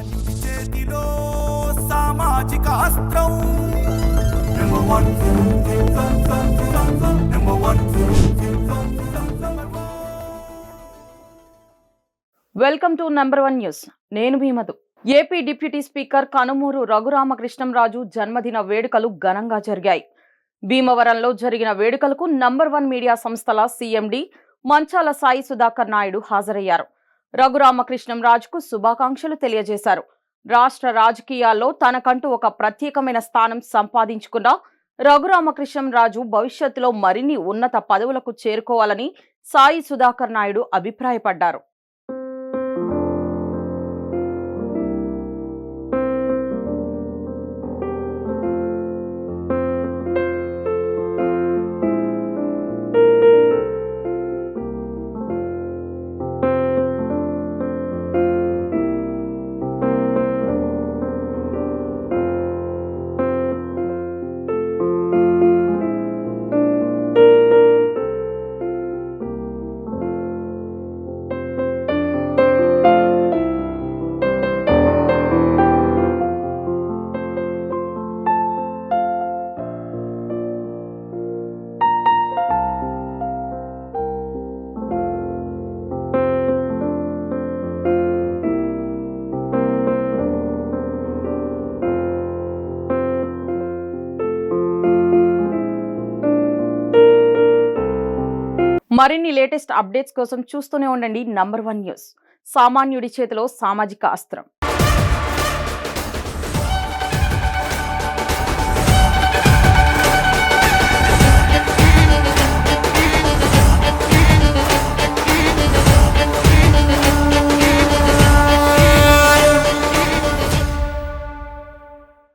సామాన్యుడి చేతిలో సామాజిక అస్త్రం Number one. Number one. Welcome to number 1 news. నేను మీ Madhu. AP deputy speaker Kanumuru Raghuramakrishnamraju జన్మదిన వేడుకలు ఘనంగా జరిగాయి. భీమవరంలో జరిగిన వేడుకలకు నంబర్ 1 మీడియా సంస్థల సీఎండీ మంచాల సాయి సుధాకర్ నాయుడు హాజరయ్యారు. రఘురామకృష్ణంరాజుకు శుభాకాంక్షలు తెలియజేశారు. రాష్ట్ర రాజకీయాల్లో తనకంటూ ఒక ప్రత్యేకమైన స్థానం సంపాదించుకున్న రఘురామకృష్ణంరాజు భవిష్యత్తులో మరిన్ని ఉన్నత పదవులకు చేరుకోవాలని సాయి సుధాకర్ నాయుడు అభిప్రాయపడ్డారు. మరిన్ని లేటెస్ట్ అప్డేట్స్ కోసం చూస్తూనే ఉండండి నంబర్ 1 న్యూస్. సామాన్యుడి చేతిలో సామాజిక అస్త్రం.